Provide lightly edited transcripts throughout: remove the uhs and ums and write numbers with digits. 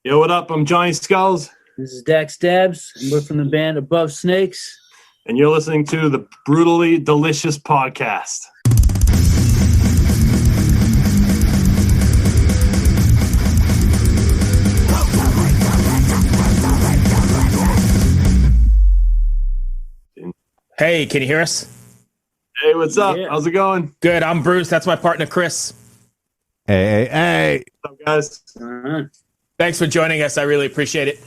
Yo, what up? I'm Johnny Skulls. This is Dax Dabs, and we're from the band Above Snakes. And you're listening to the Brutally Delicious Podcast. Hey, can you hear us? Hey, what's up? Yeah. How's it going? Good. I'm Bruce. That's my partner, Chris. Hey. What's up, guys? Uh-huh. Thanks for joining us. I really appreciate it.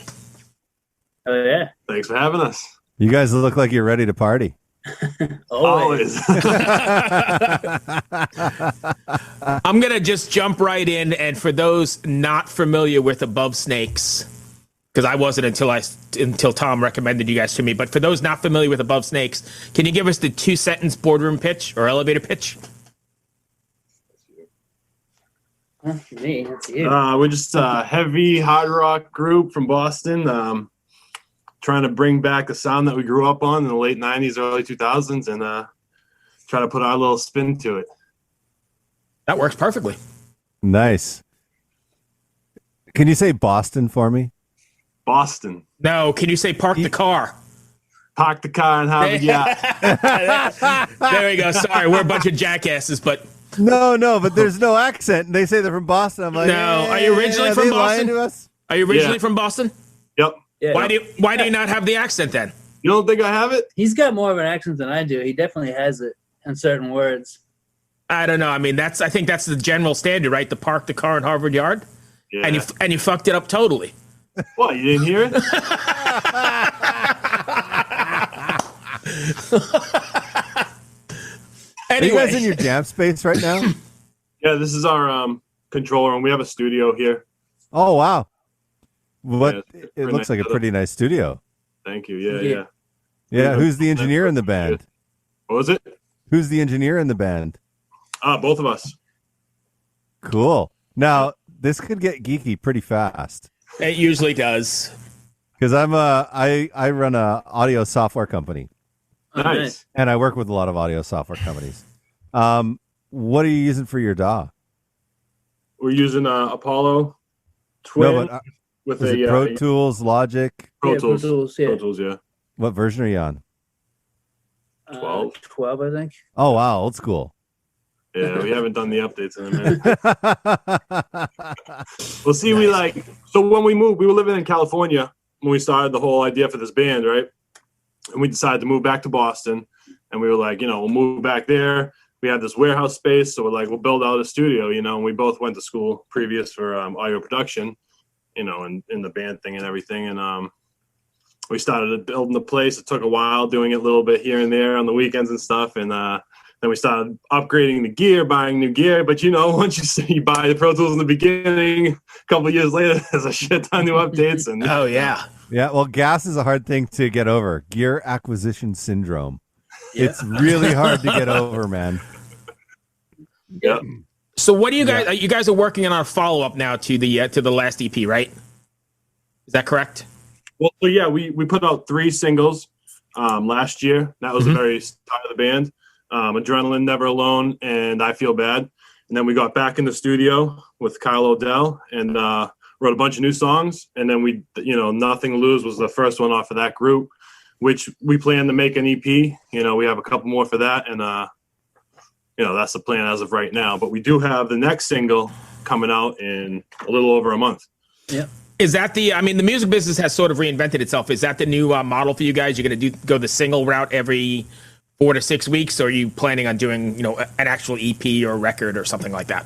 Oh, yeah. Thanks for having us. You guys look like you're ready to party. Always. I'm going to just jump right in. And for those not familiar with Above Snakes, because I wasn't until Tom recommended you guys to me, but for those not familiar with Above Snakes, can you give us the 2-sentence boardroom pitch or elevator pitch? Me, that's you. We're just a heavy hard rock group from Boston, trying to bring back the sound that we grew up on in the late 90s, early 2000s, and try to put our little spin to it. That works perfectly. Nice. Can you say Boston for me? Boston. No, can you say park the car? Park the car and have a yacht. There we go. Sorry, we're a bunch of jackasses, but No, but there's no accent. And they say they're from Boston. I'm like, No. Are you originally from they Boston? lying to us? are you originally Yeah. from Boston? Yep. Yeah. Why do you not have the accent then? You don't think I have it? He's got more of an accent than I do. He definitely has it in certain words. I don't know. I mean, I think that's the general standard, right? To park the car in Harvard Yard, Yeah. and you fucked it up totally. What, you didn't hear it? Are you guys in Anyway, your jam space right now? Yeah, this is our control room. We have a studio here. Oh, wow. What? Yeah, it's It pretty looks like a nice pretty nice studio. Thank you. Yeah, Yeah. yeah. Yeah, who's the engineer in the band? What was it? Who's the engineer in the band? Both of us. Cool. Now, this could get geeky pretty fast. it usually does. Because I run a audio software company. Oh, Nice. And I work with a lot of audio software companies. What are you using for your DAW? We're using Apollo Twin No, but with is a it Pro Tools, Logic? Pro Yeah, Tools. Pro Tools, yeah. Pro Tools, yeah. What version are you on? 12. 12, I think. Oh, wow, old school. Yeah, we haven't done the updates in a minute. Well, see, so when we moved, we were living in California when we started the whole idea for this band, right? And we decided to move back to Boston. And we were like, we'll move back there. We had this warehouse space, so we're like, we'll build out a studio, and we both went to school previous for audio production, and in the band thing and everything. And we started building the place. It took a while doing it a little bit here and there on the weekends and stuff. And then we started upgrading the gear, buying new gear. But, once you buy the Pro Tools in the beginning, a couple of years later, there's a shit ton of new updates. And Oh yeah. Yeah, well, gas is a hard thing to get over. Gear acquisition syndrome. Yeah. It's really hard to get over, man. yeah. So what do you guys? You guys are working on our follow up now to the last EP, right? Is that correct? Well, so yeah, we put out 3 singles last year. That was the very start of the band. Adrenaline, Never Alone, and I Feel Bad. And then we got back in the studio with Kyle O'Dell and wrote a bunch of new songs. And then we, Nothing to Lose was the first one off of that group, which we plan to make an EP. We have a couple more for that. And, that's the plan as of right now. But we do have the next single coming out in a little over a month. Yeah. Is that the music business has sort of reinvented itself. Is that the new model for you guys? You're going to go the single route every 4 to 6 weeks, or are you planning on doing, an actual EP or record or something like that?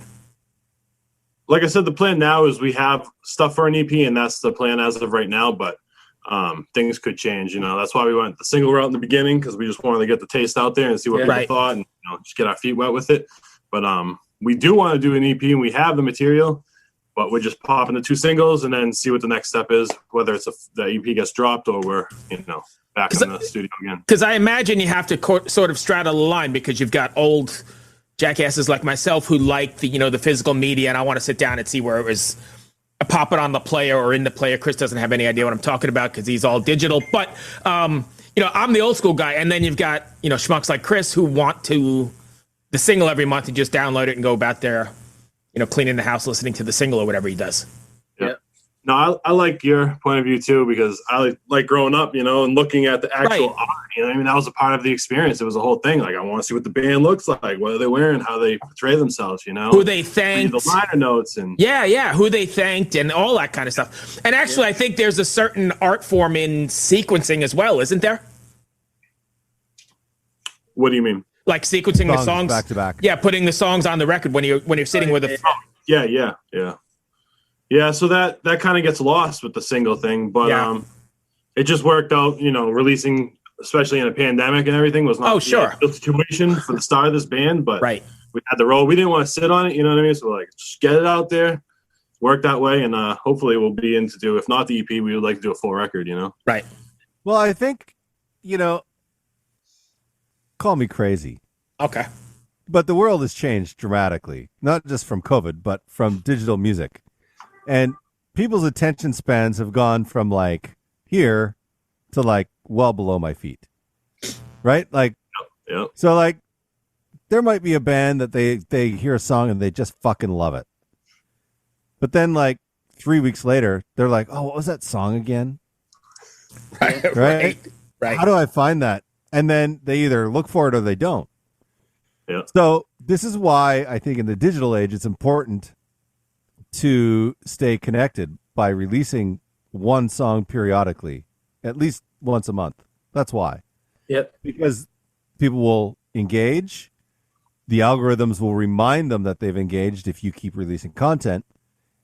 Like I said, the plan now is we have stuff for an EP, and that's the plan as of right now. But things could change. That's why we went the single route in the beginning, because we just wanted to get the taste out there and see what people Right. thought, and just get our feet wet with it. But we do want to do an EP, and we have the material, but we're just popping the 2 singles and then see what the next step is, whether it's the EP gets dropped or we're back in the studio again. Because I imagine you have to sort of straddle the line, because you've got old jackasses like myself who like the physical media, and I want to sit down and see where it was pop it on the player or in the player. Chris doesn't have any idea what I'm talking about because he's all digital. But I'm the old school guy, and then you've got schmucks like Chris who want the single every month and just download it and go about their cleaning the house, listening to the single or whatever he does. Yeah. No, I like your point of view too, because I like growing up, you know, and looking at the actual Right. art. You know, what I mean, that was a part of the experience. It was a whole thing. Like, I want to see what the band looks like, what are they wearing, how they portray themselves. You know, Who they read thanked. the liner notes and Yeah, who they thanked and all that kind of stuff. And actually, I think there's a certain art form in sequencing as well, isn't there? what do you mean? Like sequencing the Songs songs back to back. Yeah, putting the songs on the record when you're sitting with a. Yeah. So that kind of gets lost with the single thing, but Yeah. it just worked out. You know, releasing, especially in a pandemic and everything, was not Oh, sure. the situation for the start of this band, but Right. we had the role. We didn't want to sit on it. You know what I mean? So we're like, just get it out there, work that way, and hopefully we'll be in to do. If not the EP, we would like to do a full record. You know? Right. Well, I think, call me crazy, Okay. but the world has changed dramatically, not just from COVID, but from digital music. And people's attention spans have gone from like here to like well below my feet. Right? Like, Yeah. so like there might be a band that they hear a song and they just fucking love it. But then like 3 weeks later, they're like, "Oh, what was that song again?" Right. Right. Right. How do I find that? And then they either look for it or they don't. Yeah. So this is why I think in the digital age, it's important to stay connected by releasing one song periodically, at least once a month. That's why. Yep. Because people will engage. The algorithms will remind them that they've engaged if you keep releasing content.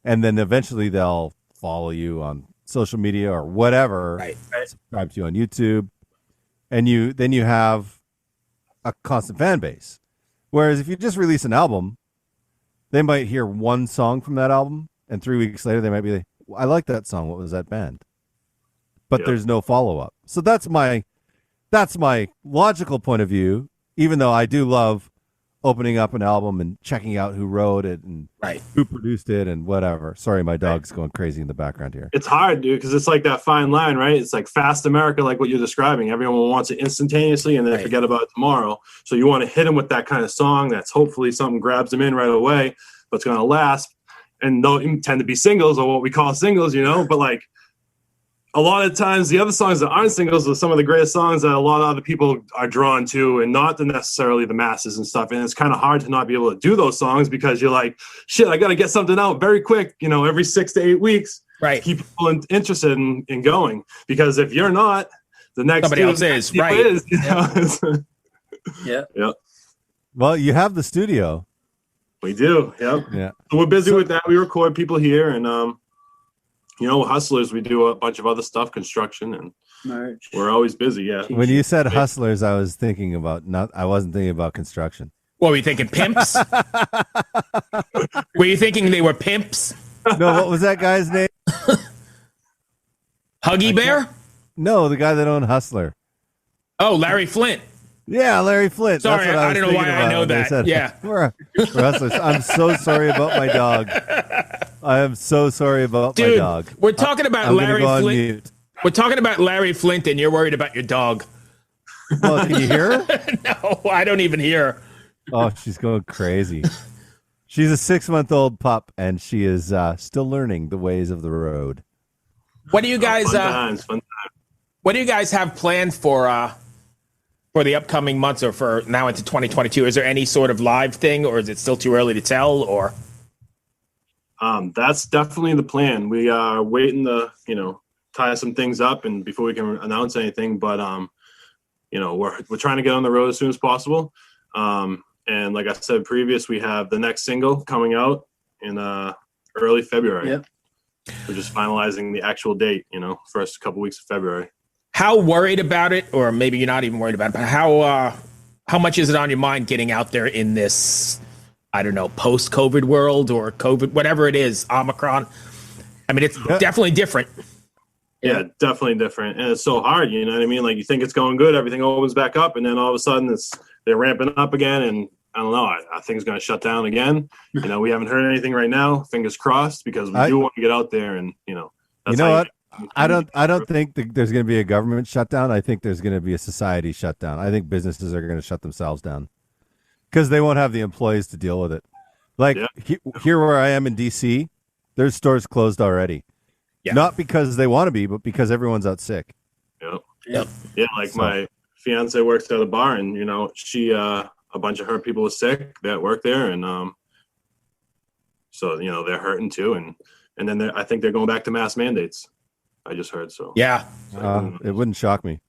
And then eventually they'll follow you on social media or whatever. Right. Subscribe to you on YouTube. And then you have a constant fan base. Whereas if you just release an album, they might hear one song from that album, and 3 weeks later they might be like, "I like that song. What was that band?" But Yeah. there's no follow up. So that's my logical point of view. Even though I do love opening up an album and checking out who wrote it and Right. who produced it and whatever. Sorry, my dog's going crazy in the background here. It's hard, dude, because it's like that fine line, right? It's like fast America, like what you're describing. Everyone wants it instantaneously and then Right. forget about it tomorrow. So you want to hit them with that kind of song that's hopefully something grabs them in right away, but it's going to last. And they'll tend to be singles or what we call singles, you know? But like a lot of times the other songs that aren't singles are some of the greatest songs that a lot of other people are drawn to and not necessarily the masses and stuff. And it's kind of hard to not be able to do those songs because you're like, shit, I got to get something out very quick, you know, every 6 to 8 weeks. Right. Keep people interested in going, because if you're not, the next Somebody else is, people right. is, you know? Yeah. Well, you have the studio. We do. Yep. Yeah. So we're busy with that. We record people here, and you know, Hustlers, we do a bunch of other stuff, construction, and Merch. we're always busy. Yeah. When you said hustlers, I was thinking about I wasn't thinking about construction. What were you thinking? Pimps? Were you thinking they were pimps? No, what was that guy's name? Huggy Bear? No, the guy that owned Hustler. Oh, Larry Flint. Yeah, Larry Flint. Sorry, That's what I was don't know why thinking I about know when they that. said, Yeah. we're hustlers. I'm so sorry about my dog. I am so sorry about my Dude, dog. we're talking about I'm gonna Larry go on Flint. mute. We're talking about Larry Flint, and you're worried about your dog. Well, can you hear her? No, I don't even hear. Oh, she's going crazy. She's a 6-month-old pup, and she is still learning the ways of the road. What do you guys? Fun times, fun times. What do you guys have planned for the upcoming months or for now into 2022? Is there any sort of live thing, or is it still too early to tell? Or That's definitely the plan. We are waiting to, you know, tie some things up and before we can announce anything. But you know, we're trying to get on the road as soon as possible. And like I said previous, we have the next single coming out in early February. Yep. We're just finalizing the actual date, you know, first couple weeks of February. how worried about it, or maybe you're not even worried about it, but how much is it on your mind getting out there in this, I don't know, post-COVID world or COVID, whatever it is, Omicron? I mean, it's definitely different. Yeah, definitely different. And it's so hard, you know what I mean? Like you think it's going good, everything opens back up, and then all of a sudden they're ramping up again, and I don't know, I think it's going to shut down again. You know, we haven't heard anything right now, fingers crossed, because we do want to get out there and, you know. You know what? I don't think there's going to be a government shutdown. I think there's going to be a society shutdown. I think businesses are going to shut themselves down because they won't have the employees to deal with it. Like here where I am in DC, there's stores closed already. Yeah. Not because they want to be, but because everyone's out sick. Yep. Yep. Yeah, like So- my fiance works at a bar, and she a bunch of her people were sick that work there, and so they're hurting too, and then I think they're going back to mask mandates. I just heard so. Yeah. It wouldn't shock me.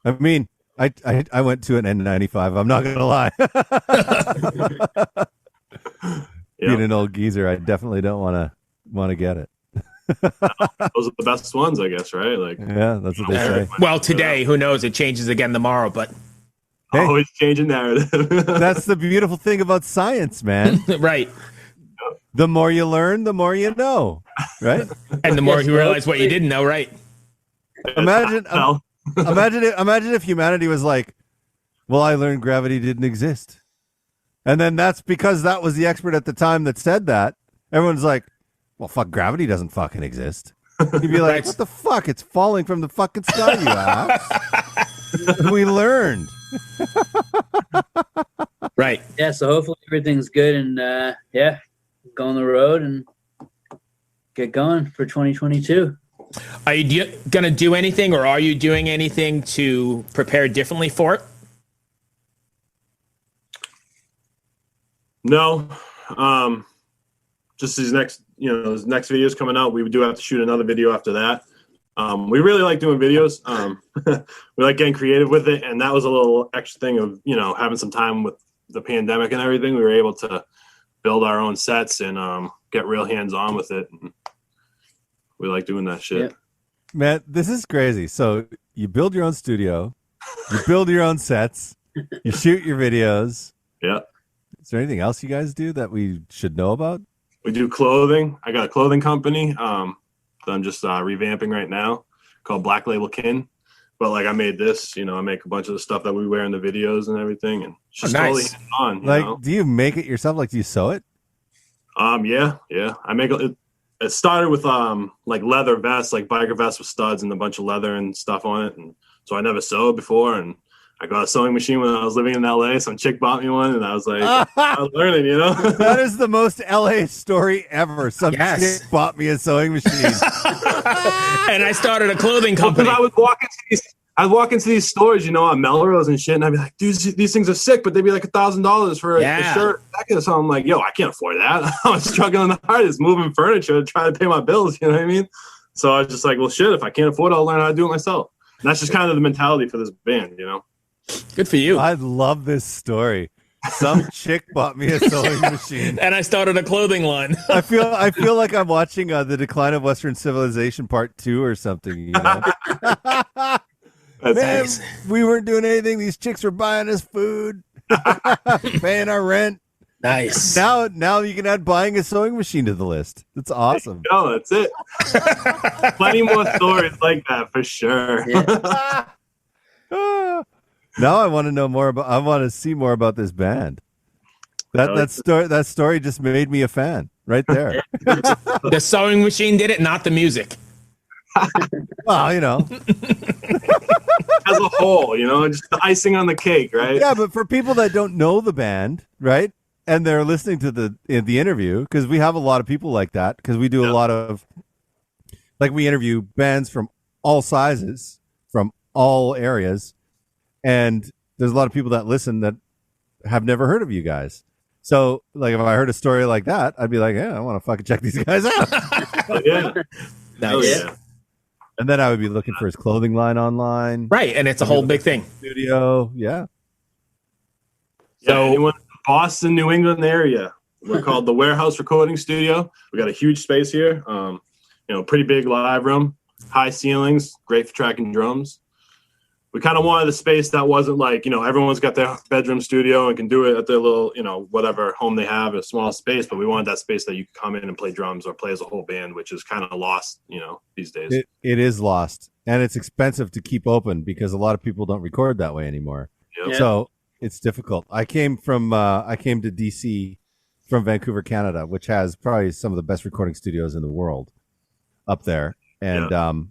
I mean, I went to an N95. I'm not gonna lie. Yeah. Being an old geezer, I definitely don't want to get it. Those are the best ones, I guess, right? Like Yeah, that's what they say. Well, today, who knows? It changes again tomorrow, but Hey. always changing narrative. That's the beautiful thing about science, man. right. The more you learn, the more you know, right? And the more Yes, you realize what you didn't know, right? Imagine, Well, imagine if humanity was like, well, I learned gravity didn't exist. And then that's because that was the expert at the time that said that. Everyone's like, well, fuck, gravity doesn't fucking exist. You'd be like, Right. what the fuck? It's falling from the fucking sky, you ass. We learned. Right. Yeah, so hopefully everything's good and go on the road and get going for 2022. Are you going to do anything, or are you doing anything to prepare differently for it? no, just these next videos coming out. We do have to shoot another video after that. We really like doing videos. We like getting creative with it, and that was a little extra thing of having some time with the pandemic and everything. We were able to build our own sets and get real hands on with it. And we like doing that shit. Yep. Man, this is crazy. So you build your own studio, you build your own sets, you shoot your videos. Yeah. Is there anything else you guys do that we should know about? We do clothing. I got a clothing company that I'm just revamping right now called Black Label Kin. But like I made this, I make a bunch of the stuff that we wear in the videos and everything, and it's just totally nice. hands on. Like, do you make it yourself? Like, do you sew it? Yeah. I make it. It started with like leather vests, like biker vests with studs and a bunch of leather and stuff on it, and so I never sewed before, and I got a sewing machine when I was living in LA. Some chick bought me one, and I was like, I'm learning, That is the most LA story ever. Some Yes. chick bought me a sewing machine. And I started a clothing Well, company. because I'd walk into these stores, on Melrose and shit, and I'd be like, dude, these things are sick, but they'd be like $1,000 for a Yeah. shirt. So I'm like, yo, I can't afford that. I'm struggling the hardest moving furniture to try to pay my bills. You know what I mean? So I was just like, well, shit, if I can't afford it, I'll learn how to do it myself. And that's just kind of the mentality for this band, Good for you. I love this story. Some chick bought me a sewing machine. And I started a clothing line. I feel like I'm watching The Decline of Western Civilization Part 2 or something. That's Man, nice. we weren't doing anything. These chicks were buying us food, paying our rent. Nice. Now you can add buying a sewing machine to the list. That's awesome. No, that's it. Plenty more stories like that for sure. Yeah. Now I want to know more about. I want to see more about this band. That story just made me a fan right there. The sewing machine did it, not the music. Well, As a whole, just the icing on the cake, right? yeah, but for people that don't know the band, right, and they're listening to the interview, because we have a lot of people like that, because we do a lot of, like, we interview bands from all sizes, from all areas, and there's a lot of people that listen that have never heard of you guys. So, like, if I heard a story like that, I'd be like, yeah, I want to fucking check these guys out. Yeah. Nice. Yeah. And then I would be looking for his clothing line online. Right. And it's a whole big thing. Studio, yeah. So anyone in the Boston, New England area, we're called the Warehouse Recording Studio. We got a huge space here. Pretty big live room, high ceilings, great for tracking drums. We kind of wanted a space that wasn't like, everyone's got their bedroom studio and can do it at their little, whatever home they have, a small space. But we wanted that space that you could come in and play drums or play as a whole band, which is kind of lost, these days. It is lost, and it's expensive to keep open because a lot of people don't record that way anymore. Yep. Yeah. So it's difficult. I came to DC from Vancouver, Canada, which has probably some of the best recording studios in the world up there, and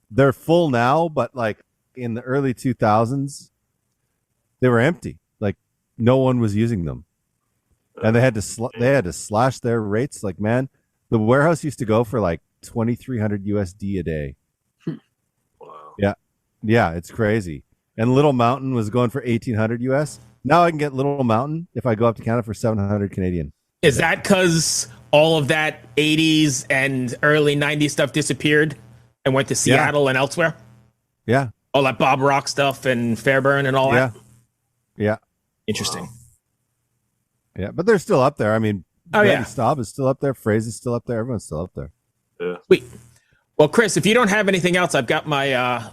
they're full now, but like in the early 2000s, they were empty. Like no one was using them, and they had to slash their rates. Like, man, the Warehouse used to go for like $2,300 USD a day. Wow. Yeah, it's crazy. And Little Mountain was going for 1,800 US. Now I can get Little Mountain if I go up to Canada for 700 Canadian. Is that because all of that 80s and early 90s stuff disappeared and went to Seattle and elsewhere? Yeah. All that Bob Rock stuff and Fairburn and all that? Yeah. Interesting. Yeah, but they're still up there. I mean, yeah. Staub is still up there. Phrase is still up there. Everyone's still up there. Yeah. Sweet. Well, Chris, if you don't have anything else, I've got my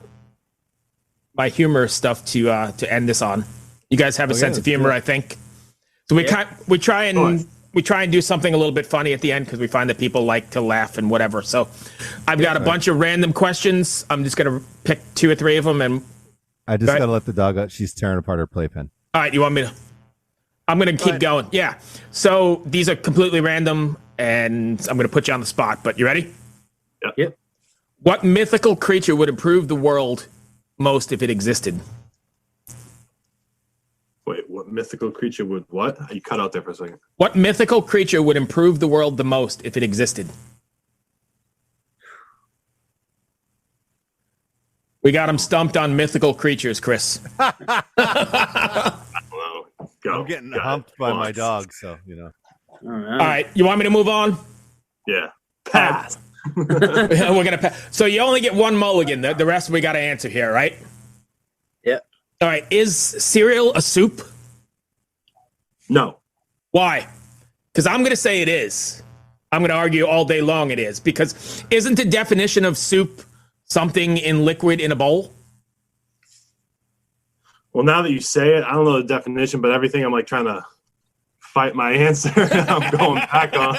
my humor stuff to end this on. You guys have a sense of humor, I think. So we try and do something a little bit funny at the end because we find that people like to laugh and whatever. So I've got a bunch of random questions. I'm just gonna pick 2 or 3 of them, and I just gotta let the dog out. She's tearing apart her playpen. All right, you want me to? I'm gonna keep going. Yeah. So these are completely random, and I'm gonna put you on the spot. But you ready? Yep. What mythical creature would improve the world most if it existed? Wait, what mythical creature would what? You cut out there for a second. What mythical creature would improve the world the most if it existed? We got him stumped on mythical creatures, Chris. Well, go. I'm getting Go. humped by Come on. my dog, so All All right, you want me to move on? Yeah. Pass. We're gonna pass. So you only get 1 mulligan. The rest we got to answer here, right? Yep. All right. Is cereal a soup? No. Why? Because I'm going to say it is. I'm going to argue all day long it is. Because isn't the definition of soup something in liquid in a bowl? Well, now that you say it, I don't know the definition, but everything I'm like trying to fight my answer. I'm going back on.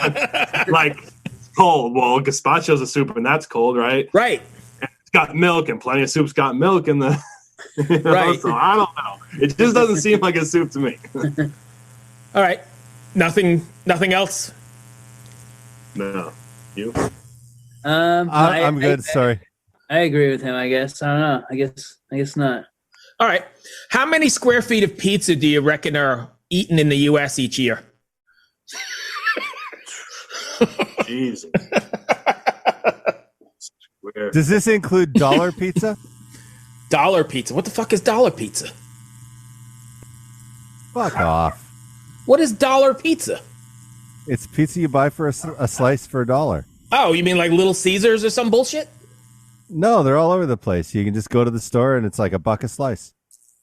Like, it's cold. Well, gazpacho's a soup, and that's cold, right? Right. It's got milk, and plenty of soup's got milk in the. You know, Right. So I don't know. It just doesn't seem like a soup to me. All right. Nothing else? No. You? I'm good. Sorry. I agree with him. I guess. I don't know. I guess not. All right. How many square feet of pizza do you reckon are eaten in the U.S. each year? Jesus. Square. Does this include dollar pizza? Dollar pizza. What the fuck is dollar pizza? Fuck off. What is dollar pizza? It's pizza you buy for a slice for $1. Oh, you mean like Little Caesars or some bullshit? No, they're all over the place. You can just go to the store and it's like $1 a slice.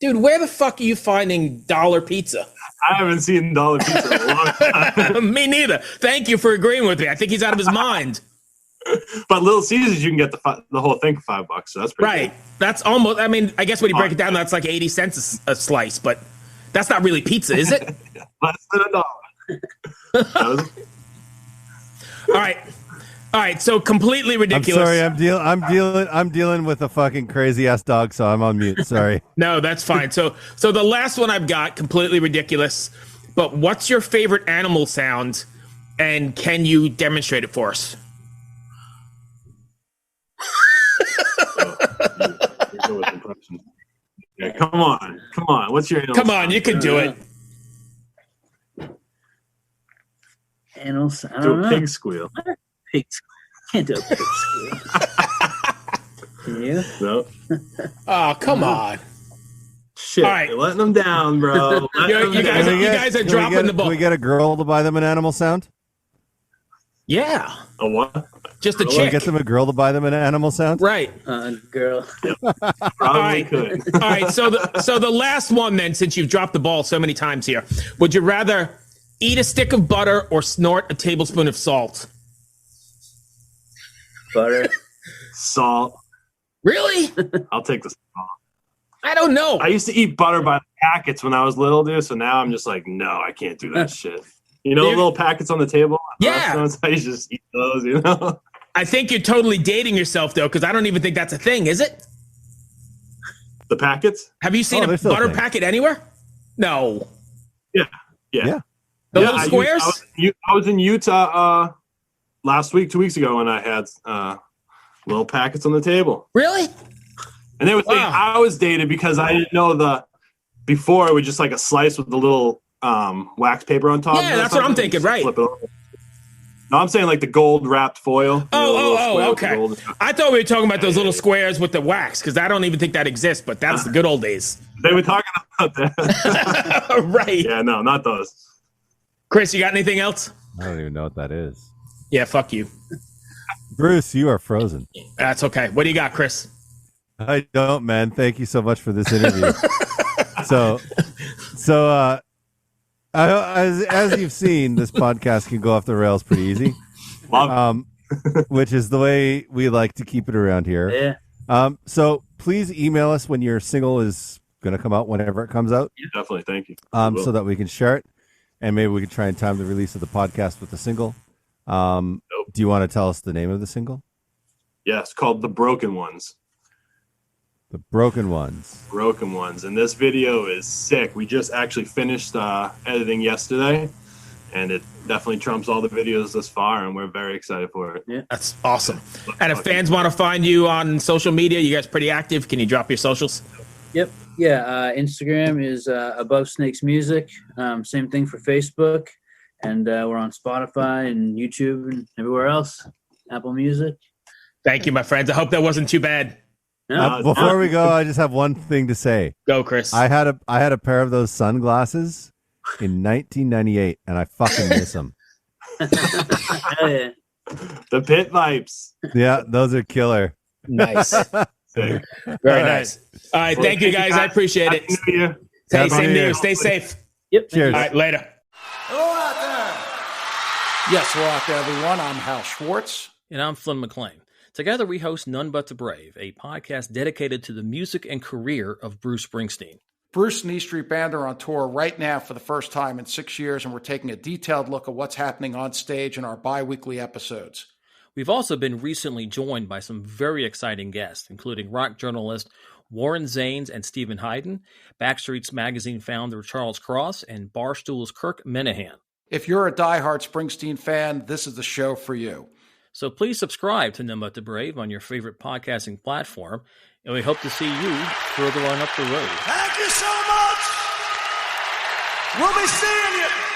Dude, where the fuck are you finding dollar pizza? I haven't seen dollar pizza in a long time. Me neither. Thank you for agreeing with me. I think he's out of his mind. But Little Caesars, you can get the whole thing for $5, so that's pretty Right. That's almost, I mean, I guess when you break it down, that's like 80 cents a slice, but that's not really pizza, is it? good. Less than $1. All right. So completely ridiculous. I'm sorry. I'm dealing with a fucking crazy ass dog, so I'm on mute. Sorry. No, that's fine. So the last one I've got, completely ridiculous, but what's your favorite animal sound and can you demonstrate it for us? Yeah, come on. What's your Come on, you can do it. Animals. I Do don't a know. pig squeal. Pig squeal. Can't do a pig squeal. Can you? No. Oh, come on. Shit. All right. You're letting them down, bro. You guys are dropping the ball. Can we get a girl to buy them an animal sound? Yeah. A what? Just a Can Can we chick. get them a girl to buy them an animal sound? Right. Girl. Probably right. could. All right. So the last one then, since you've dropped the ball so many times here, would you rather eat a stick of butter or snort a tablespoon of salt? Butter. Salt. Really? I'll take the salt. I don't know. I used to eat butter by the packets when I was little, dude. So now I'm just like, no, I can't do that shit. You know, the little packets on the table. At Yeah. restaurants? I used to just eat those. You know. I think you're totally dating yourself though, because I don't even think that's a thing, is it? The packets. Have you seen Oh, a they're still a butter thing. packet anywhere? No. Yeah. Yeah. The Yeah, little I squares? I was in Utah last week, 2 weeks ago, and I had little packets on the table. Really? And they were saying Wow. I was dated because I didn't know before it was just like a slice with the little wax paper on top. Yeah, of it or that's what I'm something. thinking, Just right. Flip it over. No, I'm saying like the gold wrapped foil. You know, the little square with the Okay. gold. I thought we were talking about those little squares with the wax because I don't even think that exists, but that's the good old days. They were talking about that. Right. Yeah, no, not those. Chris, you got anything else? I don't even know what that is. Yeah, fuck you. Bruce, you are frozen. That's okay. What do you got, Chris? I don't, man. Thank you so much for this interview. As you've seen, this podcast can go off the rails pretty easy, Love which is the way we like to keep it around here. Yeah. So please email us when your single is going to come out, whenever it comes out, Definitely. Thank you. so that we can share it, and maybe we can try and time the release of the podcast with the single. Do you want to tell us the name of the single? Yeah, it's called The Broken Ones. The Broken Ones. Broken Ones. And this video is sick. We just actually finished editing yesterday, and it definitely trumps all the videos thus far, and we're very excited for it. Yeah. That's awesome. And if fans want to find you on social media, you guys pretty active. Can you drop your socials? Yep. Yeah. Above is Above Snakes Music. Same thing for Facebook. And we're on Spotify and YouTube and everywhere else. Apple Music. Thank you, my friends. I hope that wasn't too bad. No. Before we go, I just have one thing to say. Go, Chris. I had a pair of those sunglasses in 1998, and I fucking miss them. Hell yeah. The Pit Vipes. Yeah, those are killer. Nice. Sick. Very All nice. All right. Thank you, guys. I appreciate it. Happy New Year. Hey, Happy same New to Year. you. Stay safe. Yep. Cheers. All right. Later. Hello out there. Yes, hello out there, everyone. I'm Hal Schwartz. And I'm Flynn McLean. Together we host None But the Brave, a podcast dedicated to the music and career of Bruce Springsteen. Bruce and E Street Band are on tour right now for the first time in 6 years, and we're taking a detailed look at what's happening on stage in our bi-weekly episodes. We've also been recently joined by some very exciting guests, including rock journalist Warren Zanes and Stephen Hayden, Backstreet's Magazine founder Charles Cross, and Barstool's Kirk Minahan. If you're a diehard Springsteen fan, this is the show for you. So please subscribe to None But the Brave on your favorite podcasting platform, and we hope to see you further on up the road. Thank you so much. We'll be seeing you.